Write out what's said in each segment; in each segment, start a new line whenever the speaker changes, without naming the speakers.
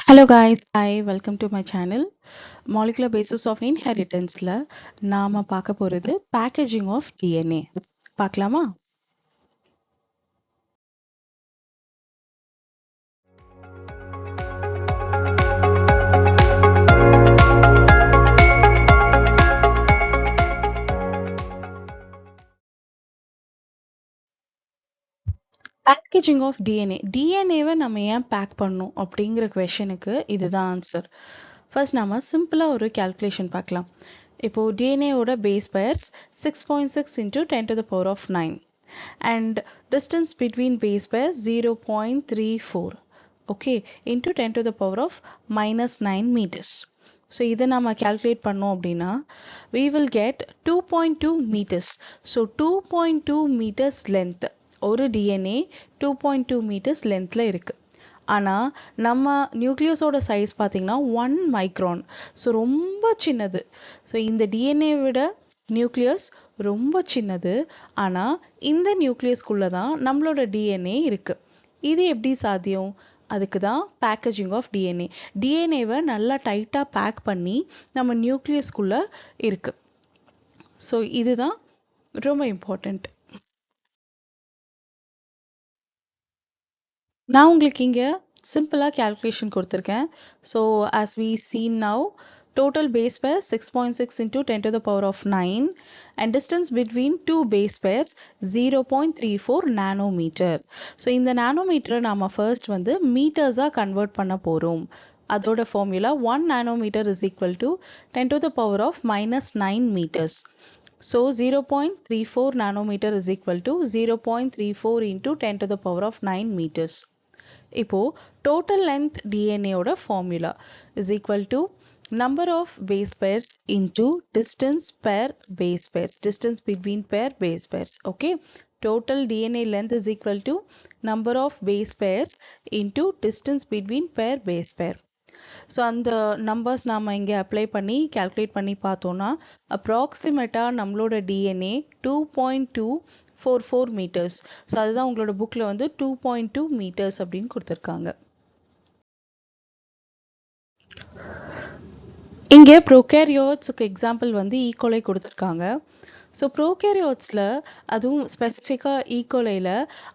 Hello guys, hi, welcome to my channel. Molecular basis of inheritance-ல நாம பார்க்க போறது packaging of DNA. பார்க்கலாமா? Packaging of DNA. DNA-வை நம்ம ஏன் பேக் பண்ணணும் அப்படிங்கிற கொஷனுக்கு இதுதான் ஆன்சர். ஃபர்ஸ்ட் நாம சிம்பிளா ஒரு கால்குலேஷன் பார்க்கலாம். இப்போ DNA-யோட base pairs 6.6 into 10 to the power of 9 and distance between base pairs 0.34 okay into 10 to the power of minus 9 meters. So இதை நாம calculate பண்ணோம் அப்படின்னா we will get 2.2 meters. So 2.2 meters length ஒரு DNA 2.2 meters lengthல இருக்கு. ஆனா நம்ம நியூக்ளியஸோட size பார்த்தீங்கன்னா 1 micron. So ரொம்ப சின்னது. ஸோ இந்த DNA விட நியூக்ளியஸ் ரொம்ப சின்னது. ஆனா இந்த நியூக்ளியஸ்குள்ள தான் நம்மளோட DNA இருக்கு. இது எப்படி சாத்தியம்? அதுக்கு தான் பேக்கேஜிங் ஆஃப் DNA. டிஎன்ஏவை நல்லா டைட்டா பேக் பண்ணி நம்ம நியூக்ளியஸ்குள்ள இருக்கு. ஸோ இதுதான் ரொம்ப இம்பார்ட்டண்ட். நான் உங்களுக்கு இங்க சிம்பிளா calculation கொடுத்திருக்கேன். So as we see now, total base pairs 6.6 into 10 to the power of 9 and distance between two base pairs 0.34 nanometer. So இந்த nanometer நாம first வந்து meters ஆ convert பண்ண போறோம். அதோட formula 1 nanometer is equal to 10 to the power of minus 9 meters. So 0.34 nanometer is equal to 0.34 into 10 to the power of 9 meters. இப்போ total length DNA ஓட formula is equal to number of base pairs into distance per base pairs, distance between pair base pairs. Okay, total DNA length is equal to number of base pairs into distance between pair base pair. So அந்த numbers நாம் இங்கே apply பண்ணி calculate பண்ணி பார்த்தோன்னா அப்ராக்சிமேட்டாக நம்மளோட DNA 2.244 metres. So அதுதான் உங்களோட புக்கில் வந்து 2.2 மீட்டர்ஸ் அப்படின்னு கொடுத்துருக்காங்க. இங்கே ப்ரோகேரியோட்ஸுக்கு எக்ஸாம்பிள் வந்து ஈகோலை கொடுத்துருக்காங்க. ஸோ ப்ரோகேரியோட்ஸில் அதுவும் ஸ்பெசிஃபிக்காக ஈகோலையில்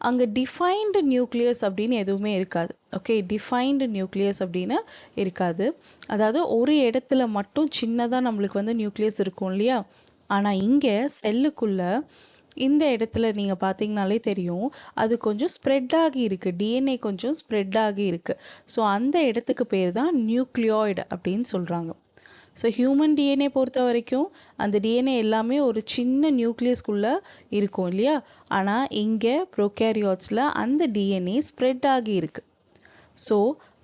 அங்கே டிஃபைன்டு நியூக்ளியஸ் அப்படின்னு எதுவுமே இருக்காது. ஓகே, டிஃபைன்டு நியூக்ளியஸ் அப்படின்னு இருக்காது. அதாவது ஒரு இடத்துல மட்டும் சின்னதாக நம்மளுக்கு வந்து நியூக்ளியஸ் இருக்கும் இல்லையா? ஆனால் இங்கே செல்லுக்குள்ள இந்த இடத்துல நீங்க பார்த்தீங்கனாலே தெரியும், அது கொஞ்சம் ஸ்ப்ரெட் ஆகி இருக்கு. டிஎன்ஏ கொஞ்சம் ஸ்ப்ரெட் ஆகி இருக்கு. ஸோ அந்த இடத்துக்கு பேர் தான் நியூக்ளியாய்டு அப்படின்னு சொல்றாங்க. ஸோ ஹியூமன் டிஎன்ஏ பொறுத்த வரைக்கும் அந்த டிஎன்ஏ எல்லாமே ஒரு சின்ன நியூக்ளியஸ்குள்ள இருக்கும் இல்லையா? ஆனால் இங்கே ப்ரோகேரியாட்ஸில் அந்த டிஎன்ஏ ஸ்ப்ரெட் ஆகி இருக்கு. ஸோ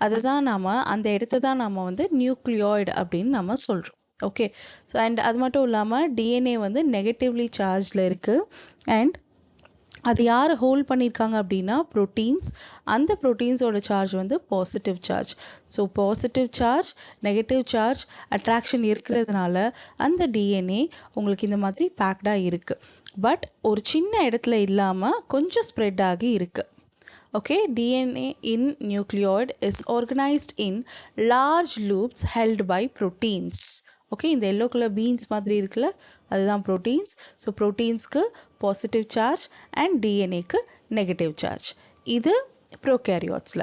அதை தான் நாம அந்த இடத்த தான் நாம வந்து நியூக்ளியாய்டு அப்படின்னு நம்ம சொல்றோம். ஓகே, ஸோ அண்ட் அது மட்டும் இல்லாமல் டிஎன்ஏ வந்து நெகட்டிவ்லி சார்ஜில் இருக்கு. அண்ட் அது யார் ஹோல்ட் பண்ணியிருக்காங்க அப்படின்னா ப்ரோட்டீன்ஸ். அந்த ப்ரோட்டீன்ஸோட சார்ஜ் வந்து positive charge. So positive charge negative charge attraction இருக்கிறதுனால அந்த டிஎன்ஏ உங்களுக்கு இந்த மாதிரி பேக்டாக இருக்கு. பட் ஒரு சின்ன இடத்துல இல்லாமல் கொஞ்சம் ஸ்ப்ரெட் ஆகி இருக்கு. Okay, DNA in nucleoid is organized in large loops held by proteins. Okay, இந்த yellow color beans மாதிரி இருக்குல்ல, அதுதான் proteins. So proteinsக்கு positive charge and DNAக்கு negative charge. இது prokaryotsல.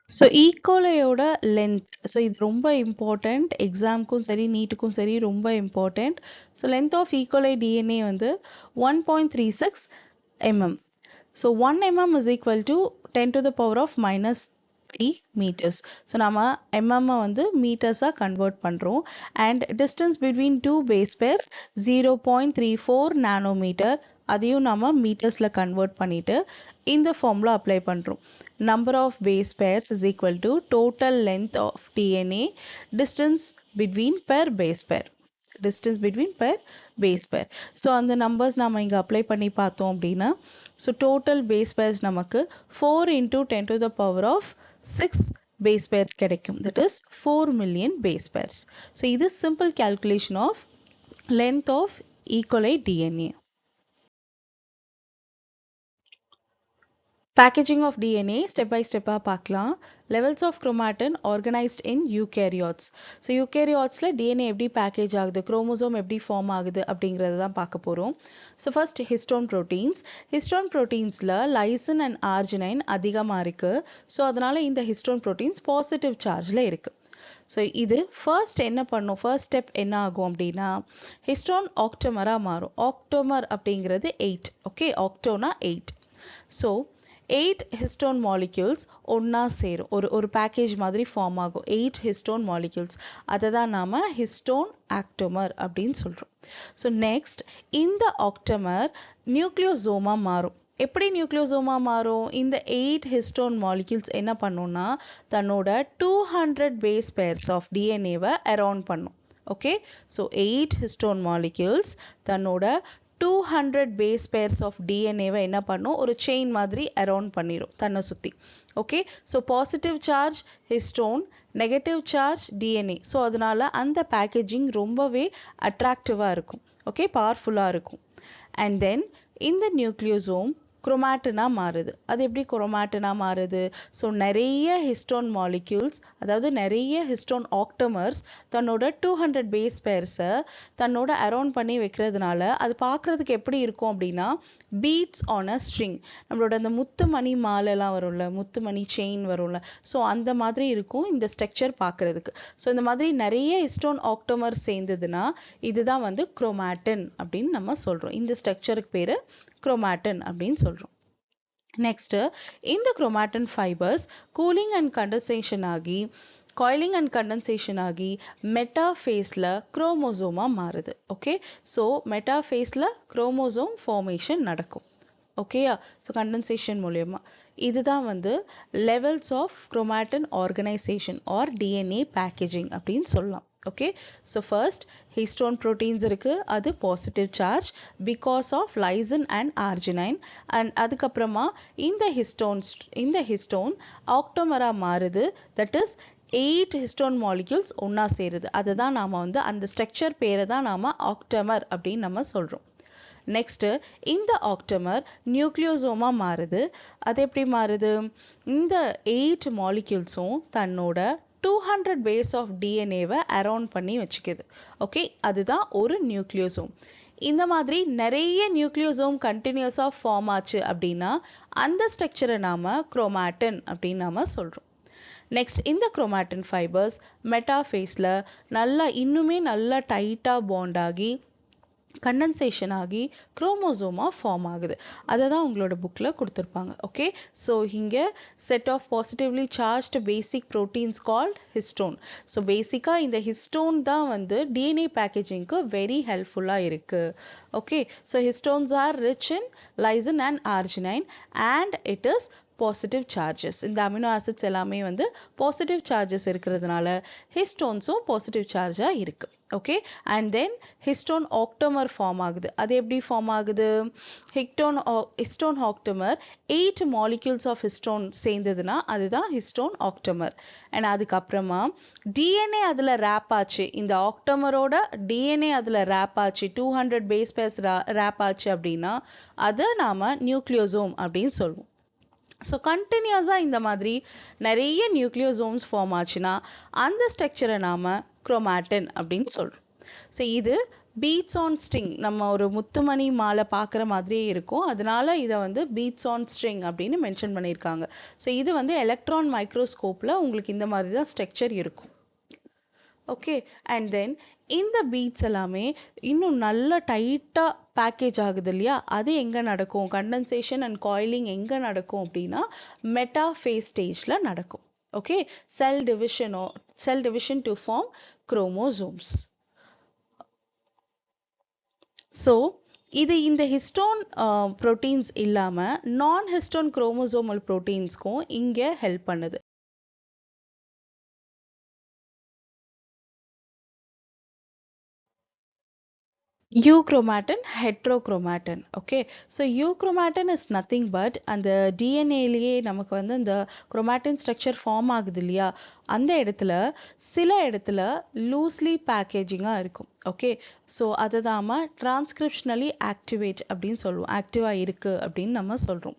ஸோ ஈகோலையோட லென்த், ஸோ இது ரொம்ப இம்பார்ட்டண்ட். எக்ஸாமுக்கும் சரி நீட்டுக்கும் சரி ரொம்ப important. So length of E coli DNA வந்து 1.36 mm. So 1 mm is equal to 10 to the power of minus 3 meters. So நம்ம mm வந்து மீட்டர்ஸாக கன்வெர்ட் பண்ணுறோம். And distance between two base pairs 0.34 nanometer. அதையும் நம்ம மீட்டர்ஸில் கன்வெர்ட் பண்ணிட்டு இந்த ஃபார்முலா அப்ளை பண்ணுறோம். Number of base pairs is equal to total length of DNA distance between per base pair. Distance between per base pair. So அந்த numbers நாம இங்க apply பண்ணி பார்த்தோம் அப்படின்னா, so total base pairs நமக்கு 4 into 10 to the power of 6 base pairs கிடைக்கும். That is 4 million base pairs. So இது simple calculation of length of E. coli DNA. Packaging of DNA step by step பார்க்கலாம். Levels of chromatin organized in eukaryotes. So eukaryotes DNA எப்படி package ஆகுது, chromosome எப்படி form ஆகுது அப்படிங்கறத தான் பார்க்க போறோம். So first histone proteins. Histone proteins-ல lysine and arginine அதிகமா இருக்கு. So அதனால இந்த histone proteins positive charge-ல இருக்கு. So இது first என்ன பண்ணும், first step என்ன ஆகும் அப்படின்னா histone octamer-ஆ மாறும். Octamer அப்படிங்கிறது 8. Okay, octona 8. So 8 histone molecules ஒண்ணா சேரும், ஒரு பேக்கேஜ் மாதிரி ஃபார்ம் ஆகும். 8 histone molecules, அதை தான் நாம histone octamer அப்படின்னு சொல்றோம். ஸோ நெக்ஸ்ட் இந்த octamer நியூக்ளியோசோமா மாறும். எப்படி நியூக்ளியோசோமா மாறும்? இந்த 8 histone molecules என்ன பண்ணும்னா தன்னோட 200 base pairs of DNA-வை அரவுண்ட் பண்ணும். ஓகே, ஸோ 8 histone molecules தன்னோட 200 base pairs of DNA-வை என்ன பண்ணும், ஒரு செயின் மாதிரி அரவுண்ட் பண்ணிரும் தன்னை சுத்தி. Okay, so positive charge histone, negative charge DNA. So அதனால அந்த பேக்கேஜிங் ரொம்பவே அட்ராக்டிவாக இருக்கும். ஓகே, பவர்ஃபுல்லாக இருக்கும். அண்ட் தென் இந்த நியூக்ளியோசோம் குரோமாட்டினா மாறுது. அது எப்படி குரோமாட்டினா மாறுது? ஸோ நிறைய ஹிஸ்டோன் மாலிக்யூல்ஸ், அதாவது நிறைய ஹிஸ்டோன் ஆக்டமர்ஸ் தன்னோட 200 பேஸ் பேர்ஸை தன்னோட அரவுண்ட் பண்ணி வைக்கிறதுனால அது பார்க்கறதுக்கு எப்படி இருக்கும் அப்படின்னா பீட்ஸ் ஆன் அ ஸ்ட்ரிங். நம்மளோட அந்த முத்துமணி மாலைலாம் வரும்ல, முத்துமணி செயின் வரும்ல, ஸோ அந்த மாதிரி இருக்கும் இந்த ஸ்ட்ரக்சர் பார்க்கறதுக்கு. ஸோ இந்த மாதிரி நிறைய ஹிஸ்டோன் ஆக்டமர் சேர்ந்ததுன்னா இதுதான் வந்து குரோமாட்டின் அப்படின்னு நம்ம சொல்றோம். இந்த ஸ்ட்ரக்சருக்கு பேரு குரோமாட்டின் அப்படின்னு சொல்றோம். நெக்ஸ்ட் இந்த chromatin fibers coiling and condensation ஆகி காயிலிங் அண்ட் கண்டென்சேஷன் ஆகி மெட்டாஃபேஸ்ல குரோமோசோமா மாறுது. ஓகே, ஸோ மெட்டாஃபேஸ்ல குரோமோசோம் ஃபார்மேஷன் நடக்கும். ஓகேயா, ஸோ கண்டென்சேஷன் மூலயமா. இதுதான் வந்து levels of chromatin organisation or DNA packaging அப்படின்னு சொல்லலாம். Okay, so first histone proteins இருக்கு, அது positive charge because of lysine and arginine. And அதுக்கப்புறமா இந்த ஹிஸ்டோன் ஆக்டோமரா மாறுது. தட் இஸ் 8 ஹிஸ்டோன் மாலிக்யூல்ஸ் ஒன்னா சேருது. அதை தான் நாம வந்து அந்த ஸ்ட்ரக்சர் பேரை தான் நாம ஆக்டமர் அப்படின்னு நம்ம சொல்றோம். நெக்ஸ்ட் இந்த ஆக்டமர் நியூக்ளியோசோமா மாறுது. அது எப்படி மாறுது? இந்த 8 மாலிக்யூல்ஸும் தன்னோட 200 பேஸ் ஆஃப் DNA-வை அரவுண்ட் பண்ணி வச்சுக்குது. ஓகே, அதுதான் ஒரு நியூக்ளியோசோம். இந்த மாதிரி நிறைய நியூக்ளியோசோம் கண்டினியூஸா ஃபார்ம் ஆச்சு அப்படின்னா அந்த ஸ்ட்ரக்சரை நாம குரோமாட்டின் அப்படின்னு நாம சொல்றோம். நெக்ஸ்ட் இந்த குரோமாட்டின் ஃபைபர்ஸ் மெட்டாஃபேஸ்ல இன்னுமே நல்லா டைட்டா பாண்ட் ஆகி கண்டென்சேஷன் ஆகி குரோமோசோமா ஃபார்ம் ஆகுது. அதை தான் உங்களோட புக்கில் கொடுத்துருப்பாங்க. ஓகே, ஸோ இங்கே set of positively charged basic proteins called histone. So பேசிக்காக இந்த ஹிஸ்டோன் தான் வந்து DNA பேக்கேஜிங்க்கு வெரி ஹெல்ப்ஃபுல்லாக இருக்குது. Okay, so histones are rich in lysine and arginine and it is positive charges. இந்த அமினோ ஆசிட்ஸ் எல்லாமே வந்து பாசிட்டிவ் சார்ஜஸ் இருக்கிறதுனால ஹிஸ்டோன்ஸும் பாசிட்டிவ் சார்ஜாக இருக்கு. Okay, and then histone octamer form ஆகுது. அது எப்படி ஃபார்ம் ஆகுது? Histone octamer 8 molecules of histone சேர்ந்ததுன்னா அதுதான் ஹிஸ்டோன் ஆக்டோமர். அண்ட் அதுக்கப்புறமா DNA அதில் ரேப் ஆச்சு, இந்த ஆக்டோமரோட DNA அதில் ரேப் ஆச்சு, 200 பேஸ் பேர்ஸ் ரேப் ஆச்சு அப்படின்னா அதை நாம நியூக்ளியோசோம் அப்படின்னு சொல்லுவோம். ஸோ கண்டினியூஸாக இந்த மாதிரி நிறைய நியூக்ளியோசோம்ஸ் ஃபார்ம் ஆச்சுன்னா அந்த ஸ்ட்ரக்சரை நாம குரோமாட்டின் அப்படின்னு சொல்றோம். ஸோ இது பீட்ஸ் ஆன் ஸ்ட்ரிங், நம்ம ஒரு முத்துமணி மாலை பார்க்குற மாதிரியே இருக்கும், அதனால இதை வந்து பீட்ஸ் ஆன் ஸ்ட்ரிங் அப்படின்னு மென்ஷன் பண்ணியிருக்காங்க. ஸோ இது வந்து எலக்ட்ரான் மைக்ரோஸ்கோப்பில் உங்களுக்கு இந்த மாதிரி தான் ஸ்ட்ரக்சர் இருக்கும். ஓகே, அண்ட் தென் இந்த பீட்ஸ் எல்லாமே இன்னும் நல்ல டைட்டாக பேக்கேஜ் ஆகுது இல்லையா, அது எங்கே நடக்கும்? கண்டென்சேஷன் அண்ட் காயிலிங் எங்கே நடக்கும் அப்படின்னா மெட்டாஃபேஸ் ஸ்டேஜில் நடக்கும். Okay, cell division to form chromosomes. So இது இந்த ஹிஸ்டோன் ப்ரோட்டீன்ஸ் இல்லாமல் நான் ஹிஸ்டோன் குரோமோசோமல் ப்ரோட்டீன்ஸ்க்கும் இங்கே ஹெல்ப் பண்ணுது. Euchromatin, heterochromatin. Okay, so euchromatin is nothing but அந்த டிஎன்ஏலேயே நமக்கு வந்து இந்த குரோமாட்டின் ஸ்ட்ரக்சர் ஃபார்ம் ஆகுது இல்லையா, அந்த இடத்துல சில இடத்துல லூஸ்லி பேக்கேஜிங்காக இருக்கும். ஓகே, ஸோ அதை தான் நம்ம டிரான்ஸ்கிரிப்ஷனலி ஆக்டிவேட் அப்படின்னு சொல்லுவோம், ஆக்டிவாக இருக்குது அப்படின்னு நம்ம சொல்கிறோம்.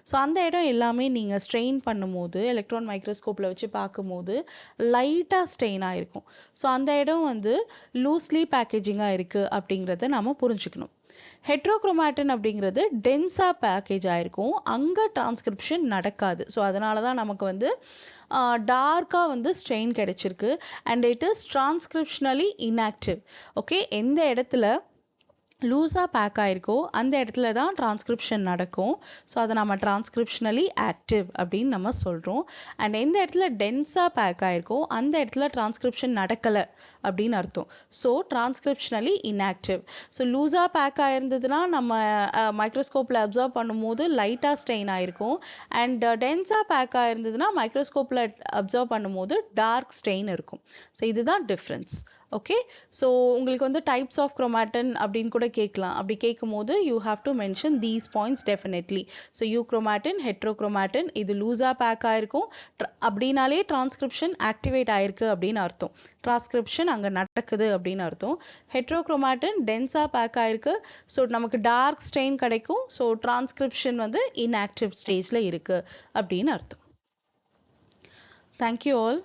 ஸோ அந்த இடம் எல்லாமே நீங்கள் ஸ்ட்ரெயின் பண்ணும்போது எலக்ட்ரான் மைக்ரோஸ்கோப்பில் வச்சு பார்க்கும்போது லைட்டாக ஸ்ட்ரெயின் ஆகிருக்கும். ஸோ அந்த இடம் வந்து லூஸ்லி பேக்கேஜிங்காக இருக்குது அப்படிங்கிறத நம்ம புரிஞ்சுக்கணும். ஹெட்ரோக்ரோமாட்டின் அப்படிங்கிறது டென்ஸாக பேக்கேஜ் ஆகிருக்கும், அங்கே டிரான்ஸ்கிரிப்ஷன் நடக்காது. ஸோ அதனால தான் நமக்கு வந்து டார்க்காக வந்து ஸ்ட்ரெயின் கிடைச்சிருக்கு. And it is transcriptionally inactive. Okay, எந்த இடத்துல லூஸாக பேக் ஆகிருக்கோ அந்த இடத்துல தான் டிரான்ஸ்கிரிப்ஷன் நடக்கும். ஸோ அதை நம்ம டிரான்ஸ்கிரிப்ஷனலி ஆக்டிவ் அப்படின்னு நம்ம சொல்கிறோம். அண்ட் எந்த இடத்துல டென்ஸாக பேக் ஆகிருக்கோ அந்த இடத்துல டிரான்ஸ்கிரிப்ஷன் நடக்கலை அப்படின்னு அர்த்தம். So transcriptionally inactive. ஸோ லூஸாக பேக் ஆகிருந்ததுன்னா நம்ம மைக்ரோஸ்கோப்பில் அப்சர்வ் பண்ணும்போது லைட்டாக ஸ்ட்ரெயின் ஆகிருக்கும். அண்ட் டென்ஸாக பேக் ஆகிருந்ததுன்னா மைக்ரோஸ்கோப்பில் அப்சர்வ் பண்ணும்போது டார்க் ஸ்ட்ரெயின் இருக்கும். ஸோ இதுதான் டிஃப்ரென்ஸ். ஓகே, ஸோ உங்களுக்கு வந்து டைப்ஸ் ஆஃப் குரோமாட்டின் அப்படின்னு கூட கேட்கலாம். அப்படி கேட்கும் போது you have to mention these points definitely. So euchromatin, heterochromatin, இது லூஸாக பேக் ஆகிருக்கும் அப்படின்னாலே டிரான்ஸ்கிரிப்ஷன் ஆக்டிவேட் ஆயிருக்கு அப்படின்னு அர்த்தம், டிரான்ஸ்கிரிப்ஷன் அங்கே நடக்குது அப்படின்னு அர்த்தம். ஹெட்ரோக்ரோமாட்டின் டென்ஸாக பேக் ஆகிருக்கு, ஸோ நமக்கு டார்க் ஸ்ட்ரெயின் கிடைக்கும். ஸோ டிரான்ஸ்கிரிப்ஷன் வந்து இன்ஆக்டிவ் ஸ்டேஜில் இருக்குது அப்படின்னு அர்த்தம். Thank you all.